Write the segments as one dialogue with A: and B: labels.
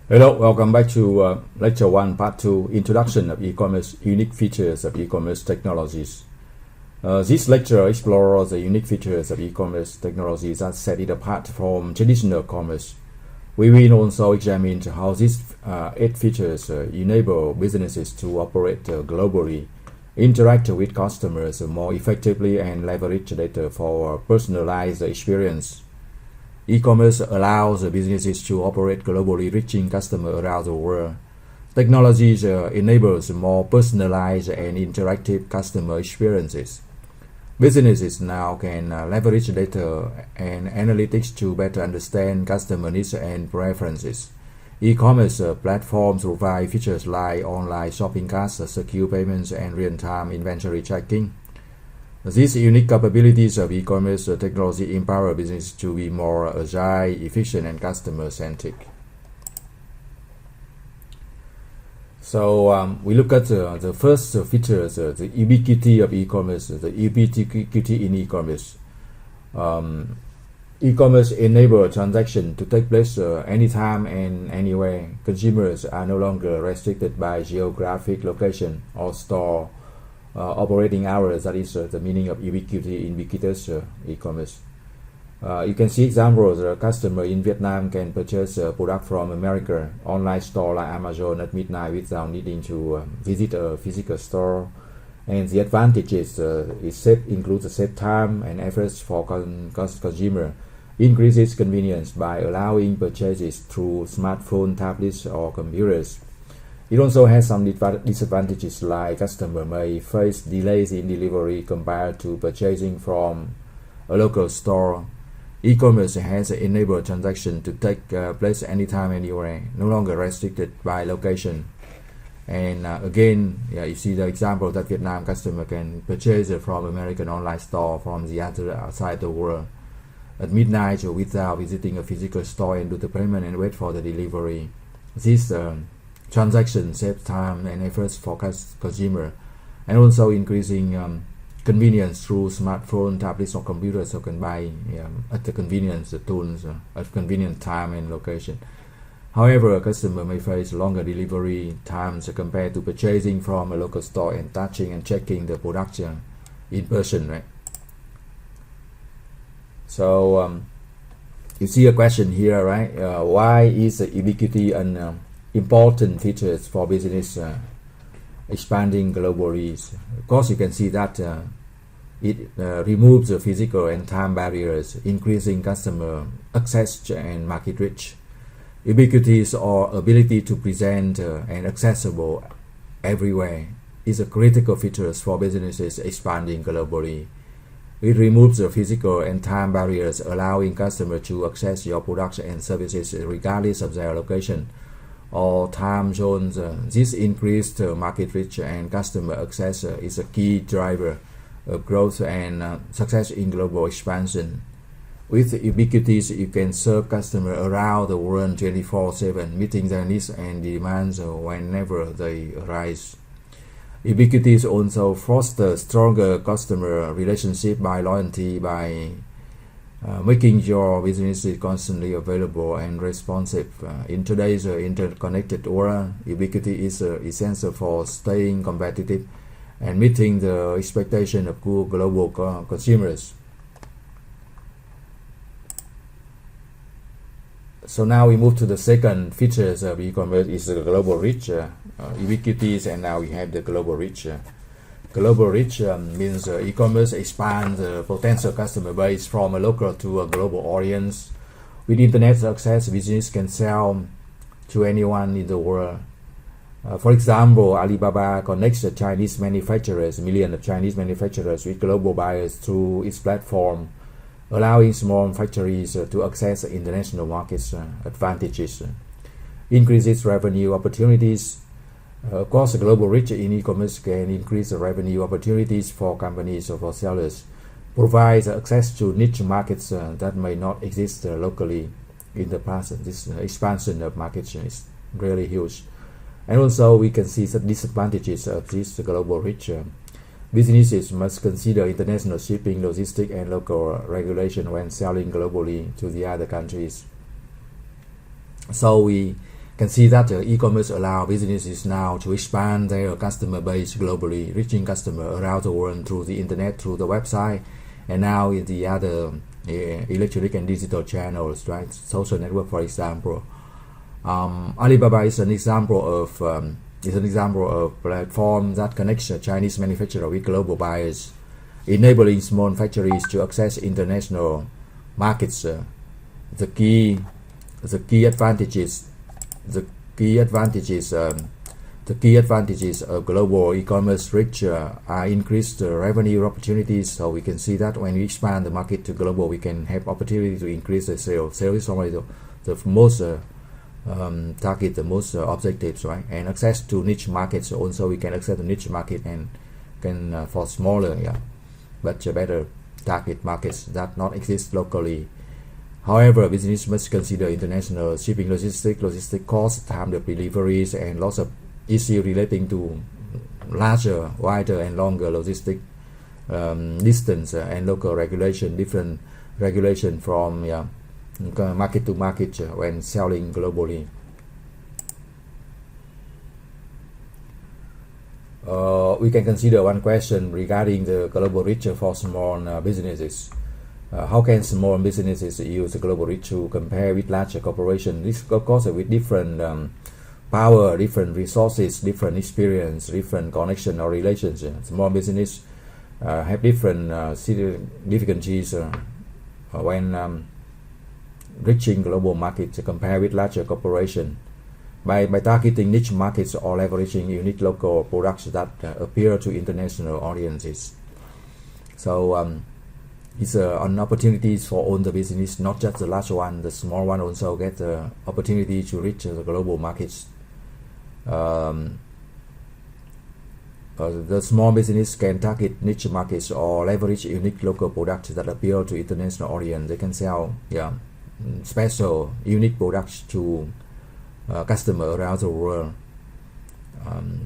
A: Hello, welcome back to Lecture 1, Part 2, Introduction of E-commerce, Unique Features of E-commerce Technologies. This lecture explores the unique features of e-commerce technologies that set it apart from traditional commerce. We will also examine how these 8 features enable businesses to operate globally, interact with customers more effectively, and leverage data for personalized experience. E-commerce allows businesses to operate globally, reaching customers around the world. Technologies enables more personalized and interactive customer experiences. Businesses now can leverage data and analytics to better understand customer needs and preferences. E-commerce platforms provide features like online shopping carts, secure payments, and real-time inventory tracking. These unique capabilities of e-commerce technology empower business to be more agile, efficient, and customer-centric. So we look at the first features, the ubiquity of e-commerce, the ubiquity in e-commerce. E-commerce enables transactions to take place anytime and anywhere. Consumers are no longer restricted by geographic location or store operating hours. That is the meaning of ubiquitous e-commerce. You can see examples. A customer in Vietnam can purchase a product from America online store like Amazon at midnight without needing to visit a physical store. And the advantages include the save time and efforts for consumer, increases convenience by allowing purchases through smartphone, tablets, or computers. It also has some disadvantages, like customer may face delays in delivery compared to purchasing from a local store. E-commerce has enabled transactions to take place anytime, anywhere, no longer restricted by location. And again, you see the example that Vietnam customer can purchase from American online store from the other outside the world at midnight without visiting a physical store and do the payment and wait for the delivery. This transaction saves time and efforts for consumer, and also increasing convenience through smartphone, tablets, or computers, so can buy at the convenience tools at convenient time and location. However, a customer may face longer delivery times compared to purchasing from a local store and touching and checking the product in person, right? So you see a question here, right? Why is ubiquity an important features for business expanding globally? Of course, you can see that it removes the physical and time barriers, increasing customer access and market reach. Ubiquity or ability to present and accessible everywhere is a critical feature for businesses expanding globally. It removes the physical and time barriers, allowing customers to access your products and services regardless of their location or time zones. This increased market reach and customer access is a key driver of growth and success in global expansion. With ubiquities, you can serve customers around the world 24/7, meeting their needs and demands whenever they arise. Ubiquities also foster stronger customer relationship by loyalty by making your business constantly available and responsive. In today's interconnected world, ubiquity is essential for staying competitive and meeting the expectation of global consumers. So now we move to the second features of e-commerce is the global reach. Ubiquities, and now we have the global reach. Global reach means e-commerce expands the potential customer base from a local to a global audience. With internet access, business can sell to anyone in the world. For example, Alibaba connects the Chinese manufacturers, millions of Chinese manufacturers, with global buyers through its platform, allowing small factories to access international markets advantages, increases revenue opportunities. Of course, global reach in e-commerce can increase the revenue opportunities for companies or for sellers, provides access to niche markets that may not exist locally in the past. This expansion of markets is really huge. And also we can see the disadvantages of this global reach. Businesses must consider international shipping, logistics, and local regulation when selling globally to the other countries. So we can see that e-commerce allow businesses now to expand their customer base globally, reaching customers around the world through the internet, through the website, and now in the other electronic and digital channels, right? Social network, for example. Alibaba is an example of platform that connects Chinese manufacturers with global buyers, enabling small factories to access international markets. The key advantages of global e-commerce reach are increased revenue opportunities. So we can see that when we expand the market to global, we can have opportunity to increase the sales. Sales is already the most target, the most objectives, right? And access to niche markets. Also, we can access the niche market and can for smaller, but better target markets that not exist locally. However, business must consider international shipping, logistic costs, time of deliveries, and lots of issues relating to larger, wider, and longer logistic distance and local regulation, different regulation from market to market when selling globally. We can consider one question regarding the global reach for small businesses. How can small businesses use the global reach to compare with larger corporations? This, of course, with different power, different resources, different experience, different connection or relations. Small business have different difficulties when reaching global markets compared with larger corporations. By targeting niche markets or leveraging unique local products that appeal to international audiences. So it's an opportunities for all the business, not just the large one. The small one also get the opportunity to reach the global markets. The small business can target niche markets or leverage unique local products that appeal to international audience. They can sell special, unique products to customers around the world,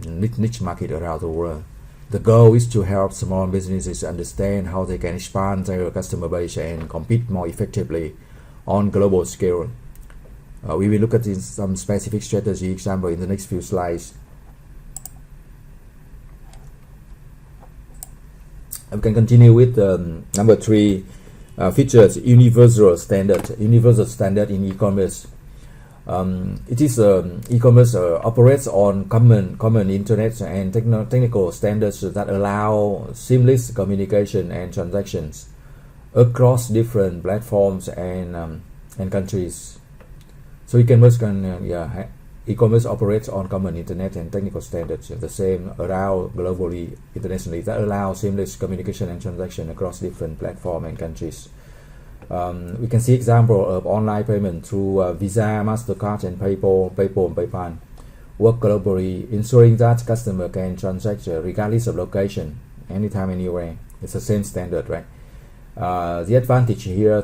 A: niche market around the world. The goal is to help small businesses understand how they can expand their customer base and compete more effectively on global scale. We will look at some specific strategy example in the next few slides. We can continue with number 3 features: universal standard. Universal standard in e-commerce. It is e-commerce operates on common internet and technical standards that allow seamless communication and transactions across different platforms and countries. So e-commerce operates on common internet and technical standards, the same around globally, internationally, that allow seamless communication and transaction across different platforms and countries. We can see example of online payment through Visa, MasterCard, and PayPal work globally, ensuring that customer can transact regardless of location, anytime, anywhere. It's the same standard, right? The advantage here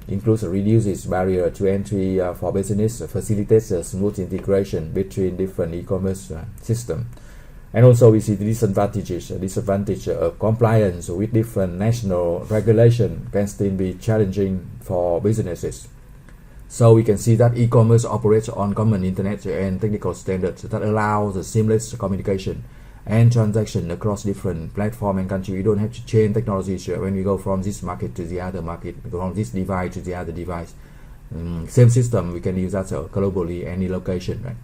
A: includes reduces barrier to entry for business, facilitates a smooth integration between different e-commerce systems. And also we see the disadvantage of compliance with different national regulation can still be challenging for businesses. So we can see that e-commerce operates on common internet and technical standards that allow the seamless communication and transaction across different platforms and countries. We don't have to change technologies when we go from this market to the other market, from this device to the other device. Same system, we can use that globally, any location, right?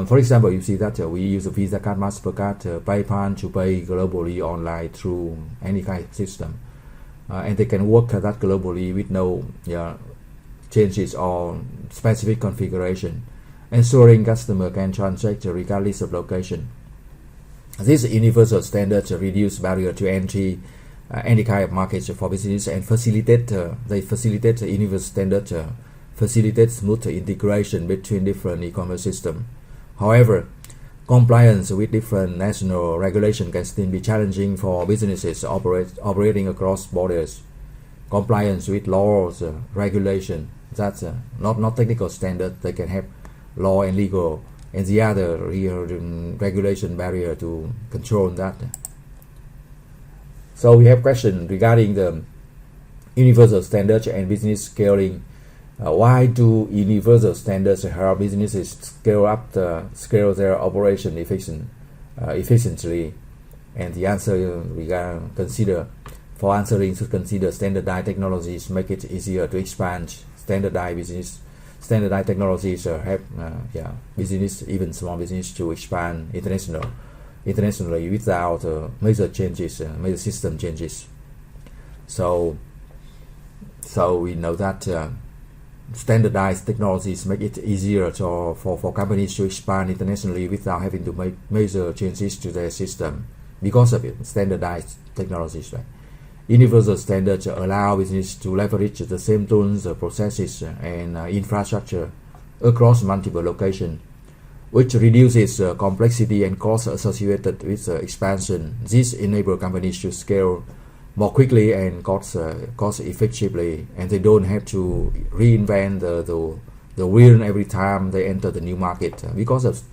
A: For example, you see that we use a Visa card, MasterCard, PayPal to pay globally online through any kind of system, and they can work that globally with no changes or specific configuration, ensuring customer can transact regardless of location. These universal standards reduce barrier to entry any kind of markets for business and facilitate universal standards facilitate smooth integration between different e-commerce systems. However, compliance with different national regulation can still be challenging for businesses operating across borders. Compliance with laws, regulation, that's not technical standard. They can have law and legal and the other regulation barrier to control that. So we have question regarding the universal standards and business scaling. Why do universal standards help businesses scale their operation efficiently? And the answer we can consider. For answering, to consider standardized technologies make it easier to expand. Standardized technologies help business, even small business, to expand internationally without major system changes. So we know that standardized technologies make it easier for companies to expand internationally without having to make major changes to their system because of it. Standardized technologies, right? Universal standards allow business to leverage the same tools, processes, and infrastructure across multiple locations, which reduces complexity and costs associated with expansion. This enables companies to scale more quickly and cost effectively, and they don't have to reinvent the wheel every time they enter the new market because of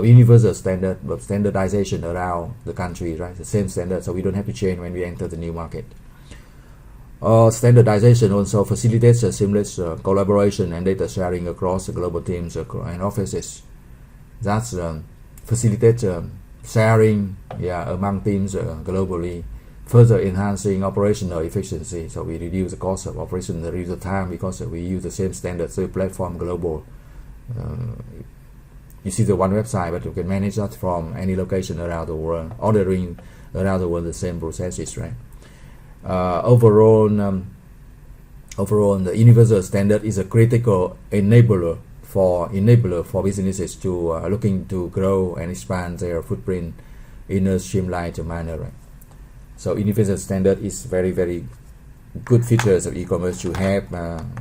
A: universal standardization around the country, right? The same standard, so we don't have to change when we enter the new market. Standardization also facilitates seamless collaboration and data sharing across global teams and offices. That's facilitates sharing among teams globally, further enhancing operational efficiency. So we reduce the cost of operation, reduce the time because we use the same standard. So platform global. You see the one website, but you can manage that from any location around the world, ordering around the world the same processes, right? Overall, the universal standard is a critical enabler for businesses to looking to grow and expand their footprint in a streamlined manner, right? So universal standard is very, very good features of e-commerce to help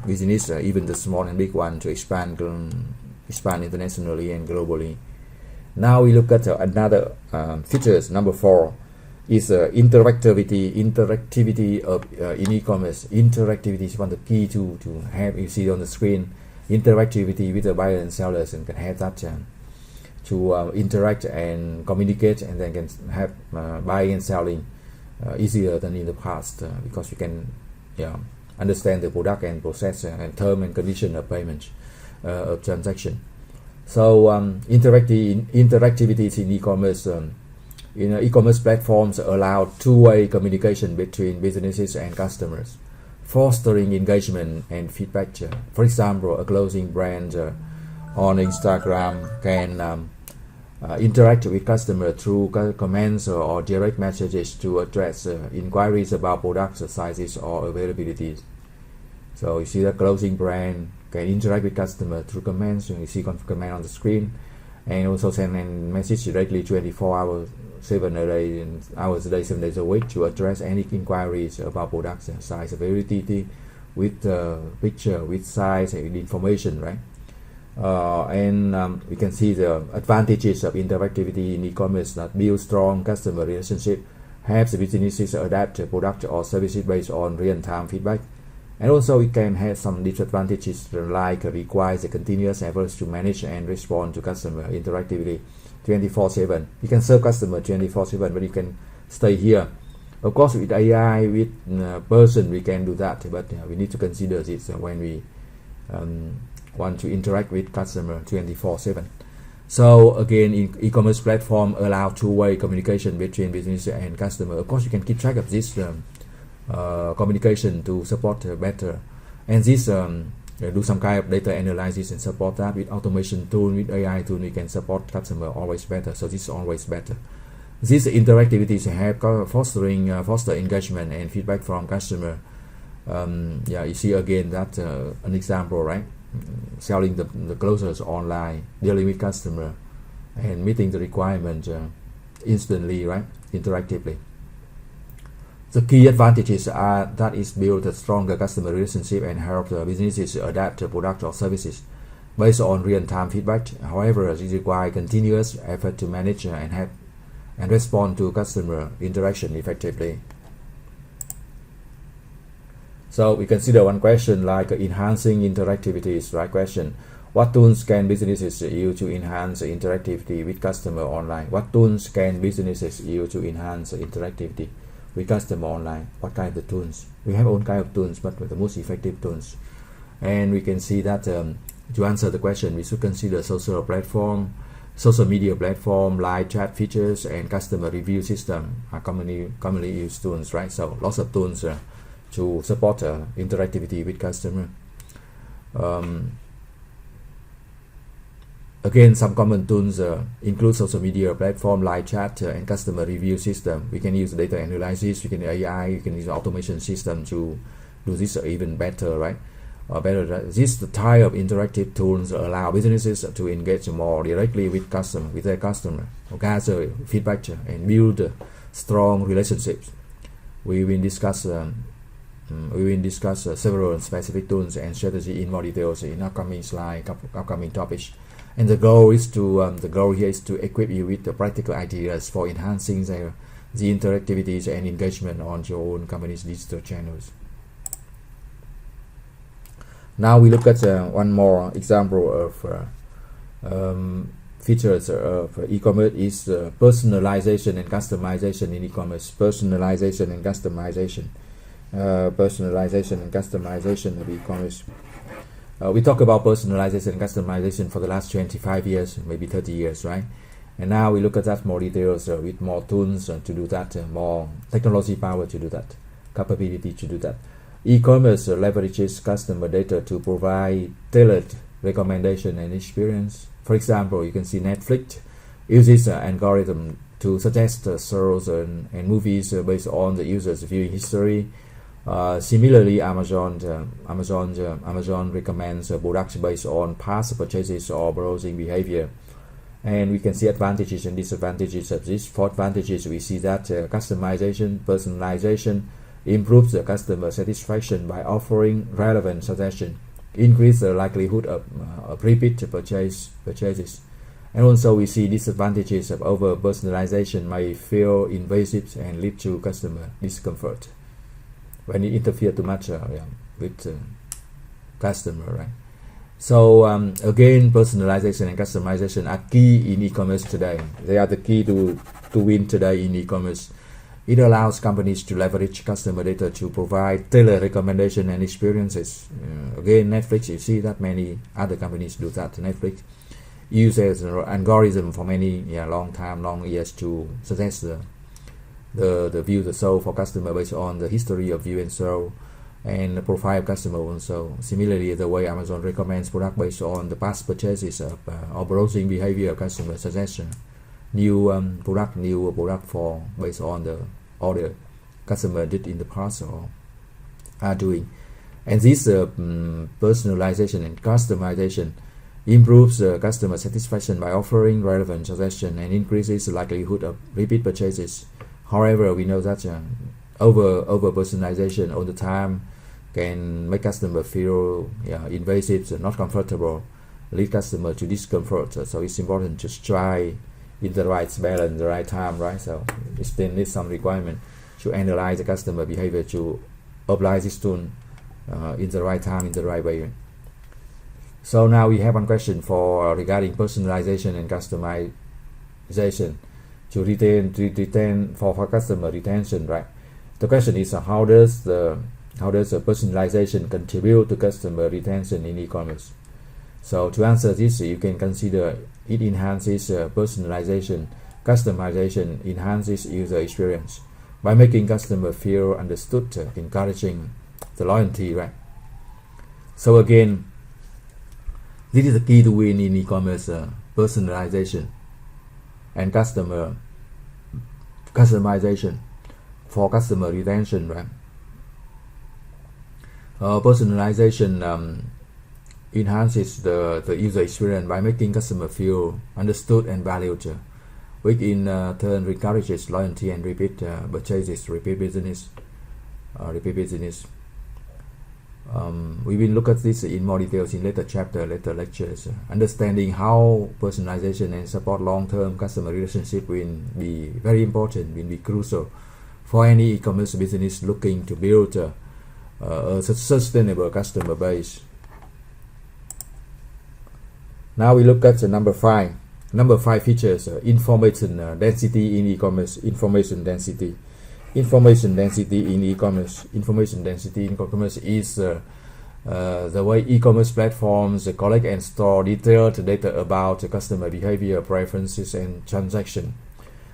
A: business, even the small and big one, to expand internationally and globally. Now we look at another features. Number 4 is interactivity of in e-commerce. Interactivity is one of the key to have. You see on the screen, interactivity with the buyer and sellers, and can have that to interact and communicate, and then can have buying and selling easier than in the past because you can understand the product and process and term and condition of payment of transaction. So interactivity in e-commerce. E-commerce platforms allow two-way communication between businesses and customers, fostering engagement and feedback. For example, a clothing brand on Instagram can interact with customers through comments or direct messages to address inquiries about products, sizes, or availabilities. So you see the clothing brand can interact with customers through comments. You see comment on the screen, and also send a message directly 24 hours, 7 hours a day, 7 days a week to address any inquiries about products, size, availability, with picture, with size, and information, right? We can see the advantages of interactivity in e-commerce that build strong customer relationship, helps businesses adapt product or services based on real-time feedback. And also it can have some disadvantages like requires a continuous efforts to manage and respond to customer interactivity 24/7. You can serve customer 24/7, but you can stay here. Of course, with AI, with person, we can do that, but we need to consider this when we want to interact with customer 24/7. So again, e-commerce platform allow two-way communication between business and customer. Of course, you can keep track of this communication to support better, and this do some kind of data analysis and support that with automation tool, with AI tool. We can support customer always better. So this is always better. These interactivities help foster engagement and feedback from customer. You see again that an example, right? Selling the clothes online, dealing with customer, and meeting the requirement instantly, right? Interactively. The key advantages are that it builds a stronger customer relationship and helps businesses adapt to product or services based on real-time feedback. However, it requires continuous effort to manage and respond to customer interaction effectively. So we consider one question like enhancing interactivity is right question. What tools can businesses use to enhance interactivity with customer online? What tools can businesses use to enhance interactivity with customer online? What kind of tools? We have all kind of tools, but the most effective tools. And we can see that to answer the question, we should consider social media platform, live chat features, and customer review system are commonly used tools, right? So lots of tools to support interactivity with customer. Again, some common tools include social media platform, live chat, and customer review system. We can use data analysis, we can AI, we can use automation system to do this even better, right? This type of interactive tools allow businesses to engage more directly with their customer, gather feedback, and build strong relationships. We will discuss several specific tools and strategy in more details in upcoming slide, upcoming topics. And the goal here is to equip you with the practical ideas for enhancing the interactivities and engagement on your own company's digital channels. Now we look at one more example of features of e-commerce is personalization and customization in e-commerce. Personalization and customization of e-commerce. We talk about personalization and customization for the last 25 years, maybe 30 years, right? And now we look at that more details with more tools to do that, more technology power to do that, capability to do that. E-commerce leverages customer data to provide tailored recommendation and experience. For example, you can see Netflix uses an algorithm to suggest shows and movies based on the user's viewing history. Similarly, Amazon recommends products based on past purchases or browsing behavior. And we can see advantages and disadvantages of this. For advantages, we see that customization, personalization improves the customer satisfaction by offering relevant suggestions, increase the likelihood of repeat purchases. And also we see disadvantages of over personalization may feel invasive and lead to customer discomfort when it interferes too much with customer, right? So again, personalization and customization are key in e-commerce today. They are the key to win today in e-commerce. It allows companies to leverage customer data to provide tailored recommendation and experiences. Again, Netflix, you see that many other companies do that. Netflix uses an algorithm for many long years to suggest the view the show for customer based on the history of viewing show and the profile of customer also. Similarly, the way Amazon recommends product based on the past purchases or browsing behavior of customer suggestion. New product for based on the order customer did in the past or are doing. And this personalization and customization improves customer satisfaction by offering relevant suggestion and increases the likelihood of repeat purchases. However, we know that over personalization all the time can make customer feel invasive, not comfortable, lead customer to discomfort. So it's important to try in the right balance, the right time, right? So it still needs some requirement to analyze the customer behavior to apply this tool in the right time, in the right way. So now we have one question for regarding personalization and customization to retain for customer retention, right? The question is how does the personalization contribute to customer retention in e-commerce? So to answer this, you can consider it enhances personalization. Customization enhances user experience by making customer feel understood, encouraging the loyalty, right? So again, this is the key to win in e-commerce: personalization and customization for customer retention, right? Personalization enhances the user experience by making customer feel understood and valued, which in turn encourages loyalty and repeat purchases, repeat business. We will look at this in more details in later lectures. Understanding how personalization and support long-term customer relationship will be very important, will be crucial for any e-commerce business looking to build a sustainable customer base. Now we look at number 5. Number 5 features information density in e-commerce. Information density in e-commerce. Information density in e-commerce is The way e-commerce platforms collect and store detailed data about the customer behavior, preferences, and transaction.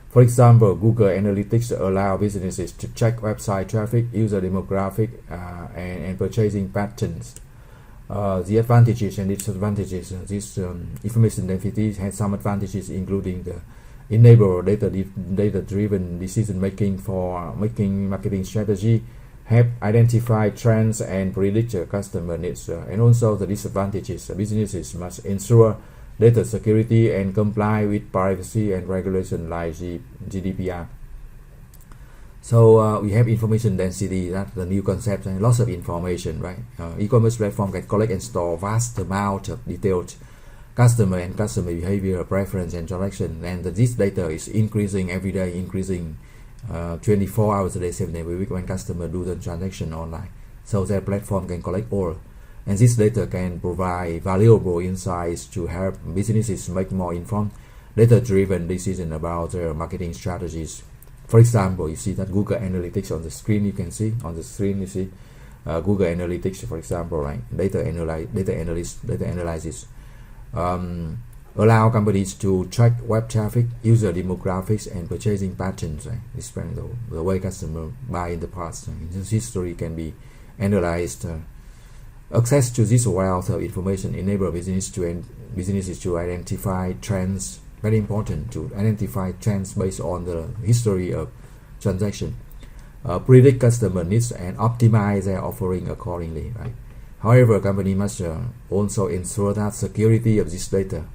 A: For example, Google Analytics allow businesses to check website traffic, user demographic, and purchasing patterns. The advantages and disadvantages. This information density has some advantages, including the enable data-driven decision making for making marketing strategy, help identify trends and predict customer needs. And also the disadvantages. Businesses must ensure data security and comply with privacy and regulation like GDPR. So we have information density, that's the new concept, and lots of information, right? E-commerce platform can collect and store vast amount of detailed customer and customer behavior, preference, and transaction, and this data is increasing every day, increasing 24 hours a day, 7 days a week when customer do the transaction online. So their platform can collect all, and this data can provide valuable insights to help businesses make more informed, data-driven decisions about their marketing strategies. For example, you see that Google Analytics on the screen. You can see on the screen. You see Google Analytics, for example, right? Data analysis allow companies to track web traffic, user demographics, and purchasing patterns. Right? Explain the way customer buy in the past. This history can be analyzed. Access to this wealth of information enable businesses to identify trends. Very important to identify trends based on the history of transaction, predict customer needs, and optimize their offering accordingly. Right? However, company must also ensure that security of this data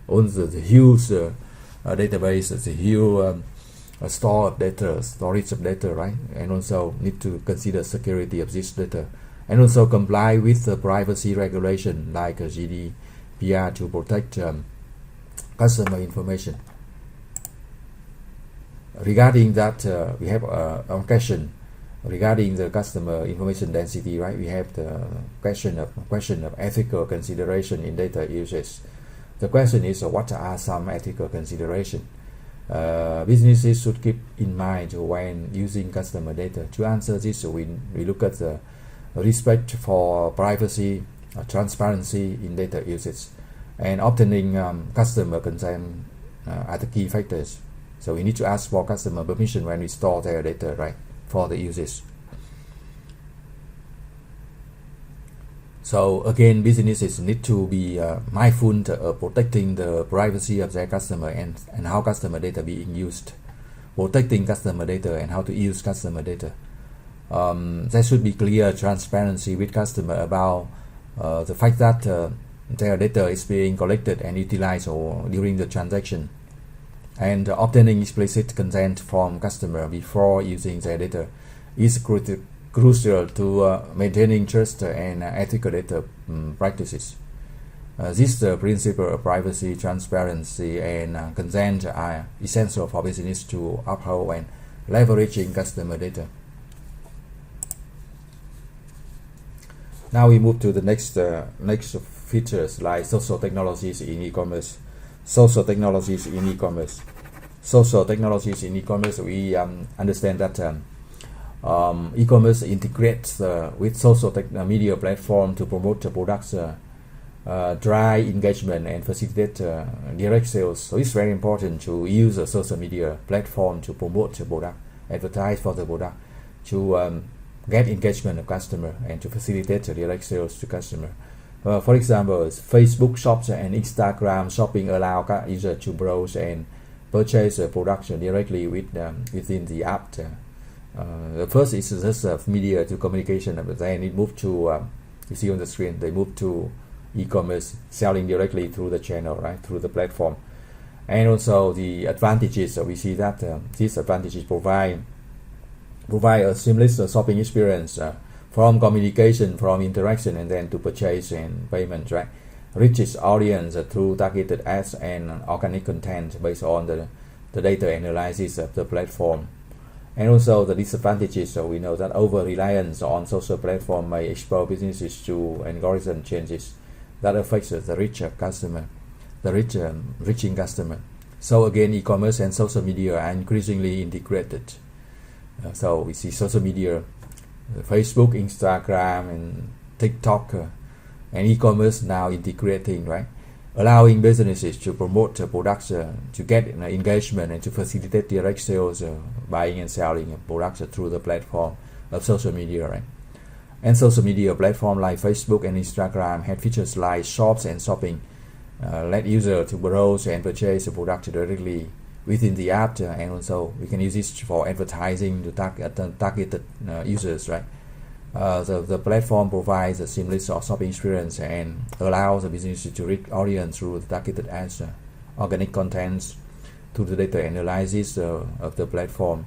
A: on the huge database, the huge storage of data, right? And also need to consider security of this data, and also comply with the privacy regulation like GDPR to protect customer information. Regarding that, we have a question regarding the customer information density, right? We have the question of ethical consideration in data usage. The question is, what are some ethical consideration businesses should keep in mind when using customer data? To answer this, we look at the respect for privacy, transparency in data usage, and obtaining customer consent are the key factors. So we need to ask for customer permission when we store their data, right, for the usage. So again, businesses need to be mindful of protecting the privacy of their customer and how customer data being used, protecting customer data and how to use customer data. There should be clear transparency with customer about the fact that their data is being collected and utilized during the transaction, and obtaining explicit consent from customer before using their data is crucial to maintaining trust and ethical data practices. This principle of privacy, transparency, and consent are essential for business to uphold when leveraging customer data. Now we move to the next features like social technologies in e-commerce. Social technologies in e-commerce. Social technologies in e-commerce, we understand that e-commerce integrates with social media platform to promote the products, drive engagement, and facilitate direct sales. So it's very important to use a social media platform to promote the product, advertise for the product, to get engagement of customer, and to facilitate direct sales to customer. For example, Facebook Shops and Instagram Shopping allow users to browse and purchase products directly within the app. The first is just media to communication, but then it moved to, you see on the screen, they moved to e-commerce, selling directly through the channel, right, through the platform. And also the advantages, we see that these advantages provide a seamless shopping experience from communication, from interaction, and then to purchase and payment, right? Reaches audience through targeted ads and organic content based on the data analysis of the platform. And also the disadvantages, so we know that over-reliance on social platform may expose businesses to algorithm changes that affects the reaching customer. So again, e-commerce and social media are increasingly So we see social media, Facebook, Instagram, and TikTok, and e-commerce now integrating, right? Allowing businesses to promote products, to get engagement, and to facilitate direct sales, buying and selling products through the platform of social media, right? And social media platforms like Facebook and Instagram had features like shops and shopping, let users to browse and purchase the product directly within the app, and also we can use this for advertising to targeted users, right? The platform provides a seamless shopping experience and allows the business to reach audience through the targeted ads, organic contents, to the data analysis of the platform.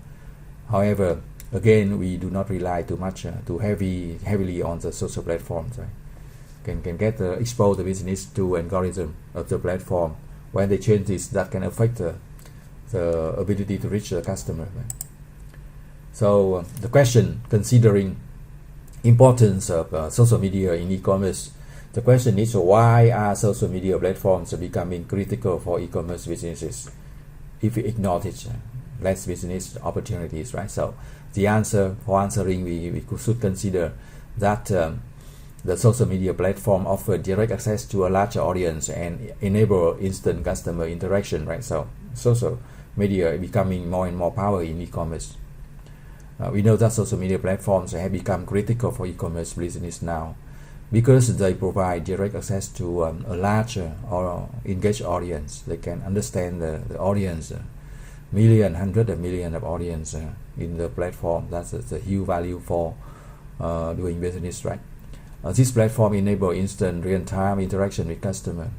A: However, again, we do not rely too much, too heavily on the social platforms, right? Can get expose the business to algorithm of the platform. When they change this, that can affect the ability to reach the customer, right? So the question, considering importance of social media in e-commerce, the question is, why are social media platforms becoming critical for e-commerce businesses? If we ignore it, less business opportunities, right? So the answer, for answering, we should consider that the social media platform offer direct access to a larger audience and enable instant customer interaction, right? So social media is becoming more and more power in e-commerce. We know that social media platforms have become critical for e-commerce business now because they provide direct access to a larger or engaged audience. They can understand the audience, hundreds of millions of audience in the platform. That's a huge value for doing business, right? This platform enable instant real-time interaction with customer.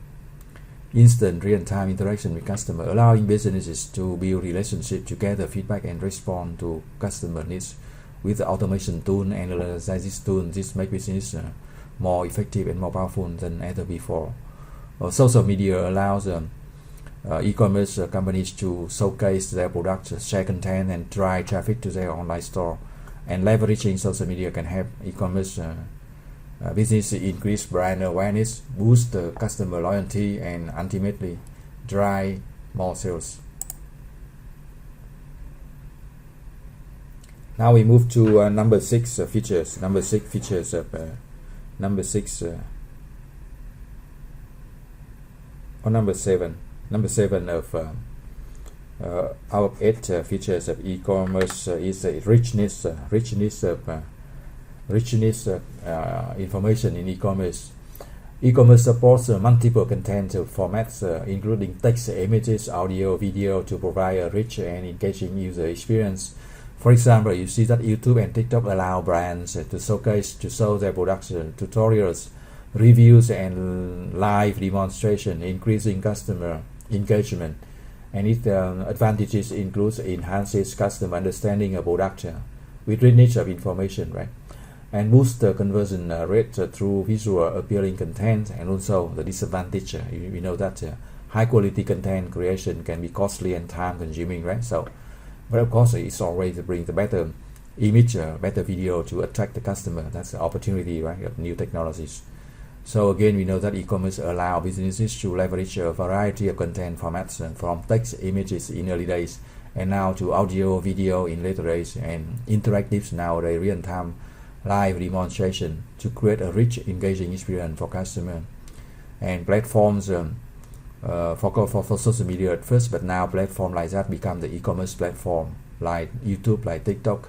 A: Allowing businesses to build relationship, to gather feedback and respond to customer needs with the automation tool and analysis tool. This makes business more effective and more powerful than ever before. Social media allows e-commerce companies to showcase their products, share content, and drive traffic to their online store. And leveraging social media can help e-commerce business increase brand awareness, boost customer loyalty, and ultimately drive more sales. Now we move to number six features. Number six of number seven of out of 8 features of e-commerce is richness of information in e-commerce. E-commerce supports multiple content formats, including text, images, audio, video, to provide a rich and engaging user experience. For example, you see that YouTube and TikTok allow brands to show their products, tutorials, reviews, and live demonstration, increasing customer engagement. And its advantages includes enhances customer understanding of product with richness of information, right? And boost the conversion rate through visual appealing content. And also the disadvantage, we know that high quality content creation can be costly and time consuming, right? So, but of course, it's always bring the better image, better video to attract the customer. That's the opportunity, right, of new technologies. So again, we know that e-commerce allow businesses to leverage a variety of content formats, from text, images in early days, and now to audio, video in later days, and interactives nowadays, real-time live demonstration, to create a rich, engaging experience for customer. And platforms for social media at first, but now platform like that become the e-commerce platform, like YouTube, like TikTok,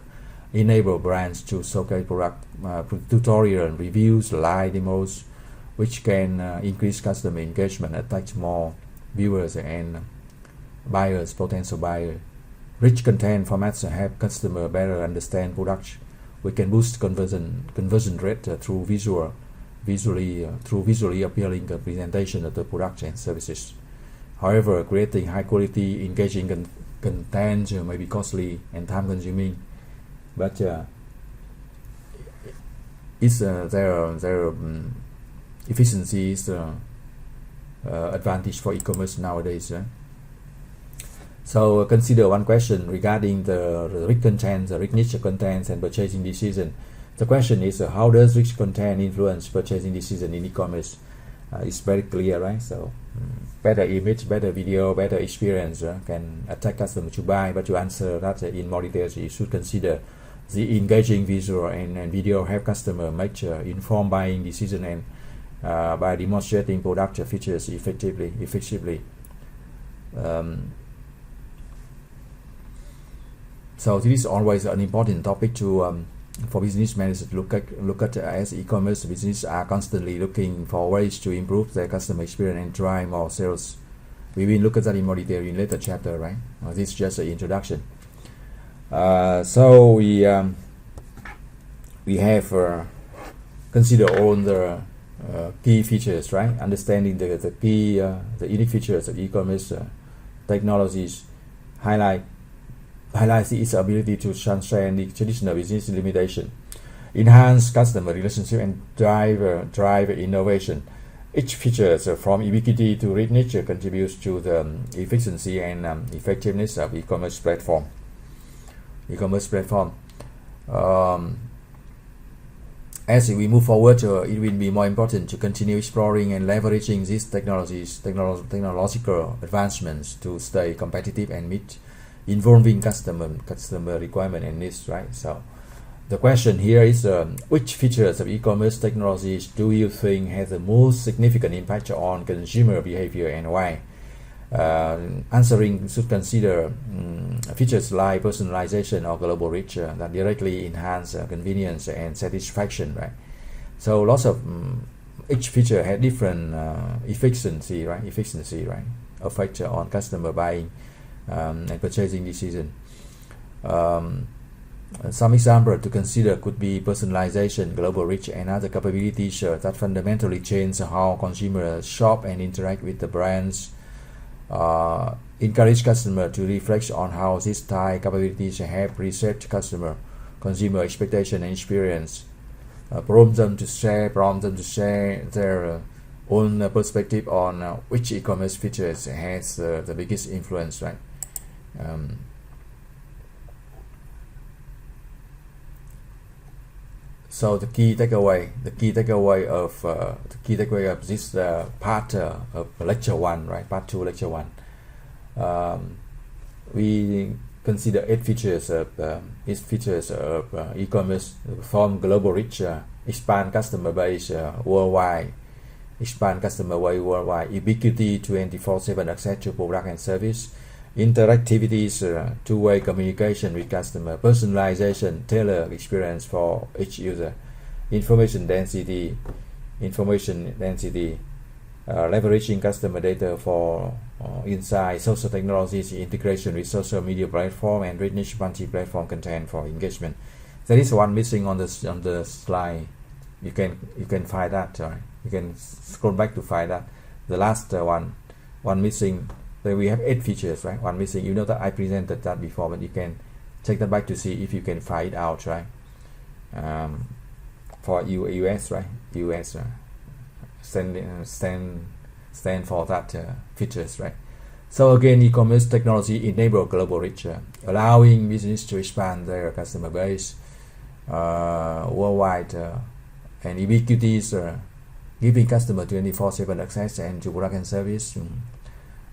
A: enable brands to showcase product tutorial and reviews, live demos, which can increase customer engagement, attract more viewers and buyers, potential buyers. Rich content formats help customer better understand products. We can boost conversion rate through visually appealing presentation of the products and services. However, creating high quality, engaging content may be costly and time consuming, but it's their efficiency is advantage for e-commerce nowadays. So consider one question regarding the rich content, the richness of content and purchasing decision. The question is, how does rich content influence purchasing decision in e-commerce? It's very clear, right? So better image, better video, better experience can attract customers to buy. But to answer that in more details, you should consider the engaging visual and video help customer make informed buying decision and by demonstrating product features effectively. So this is always an important topic to for business managers to look at as e-commerce business are constantly looking for ways to improve their customer experience and drive more sales. We will look at that in more detail in later chapter, right? This is just an introduction. So we have consider all the key features, right? Understanding the key the unique features of e-commerce technologies highlights its ability to transcend the traditional business limitation, enhance customer relationship, and drive innovation. Each feature from ubiquity to richness contributes to the efficiency and effectiveness of e-commerce platform. As we move forward, it will be more important to continue exploring and leveraging these technological advancements to stay competitive and meet involving customer requirement and needs, right? So the question here is which features of e-commerce technologies do you think has the most significant impact on consumer behavior and why? Answering should consider features like personalization or global reach that directly enhance convenience and satisfaction, right? So lots of each feature had different efficiency, right? Effect on customer buying and purchasing decision. Some example to consider could be personalization, global reach, and other capabilities that fundamentally change how consumers shop and interact with the brands. Encourage customer to reflect on how these type capabilities help reset consumer expectation and experience. Prompt them to share their own perspective on which e-commerce features has the biggest influence, right? So the key takeaway of this part of lecture 1, right? Part 2, lecture 1. We consider 8 features of e-commerce: form global reach, expand customer base worldwide, ubiquity, 24/7 access to product and service, interactivities, two-way communication with customer, personalization, tailored experience for each user, information density, leveraging customer data for insight, social technologies, integration with social media platform, and rich multi-platform content for engagement. There is one missing on the slide. You can find that. Right? You can scroll back to find that. The last one missing. Then we have 8 features, right? One missing. You know that I presented that before, but you can check that back to see if you can find it out, right? For US, right? US stand for that features, right? So again, e-commerce technology enable global reach, allowing business to expand their customer base worldwide, and ubiquities, giving customer 24/7 access and to product and service.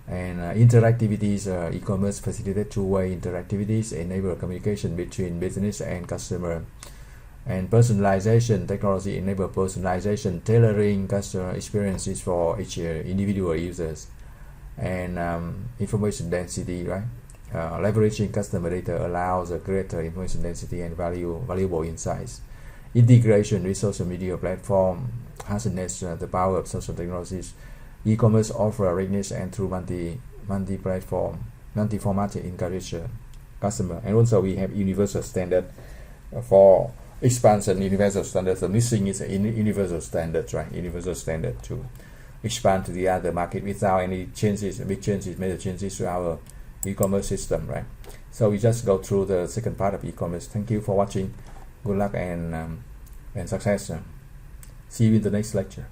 A: And interactivities, e-commerce facilitate two-way interactivities, enable communication between business and customer. And personalization technology enable personalization, tailoring customer experiences for each individual users. And information density, right? Leveraging customer data allows a greater information density and valuable insights. Integration with social media platform harness the power of social technologies. E-commerce offer richness and through multi-platform, multi-format encourage customer. And also we have universal standard for expansion. Universal standards. The missing is universal standards, right? Universal standard to expand to the other market without any changes, major changes to our e-commerce system, right? So we just go through the second part of e-commerce. Thank you for watching. Good luck and success. See you in the next lecture.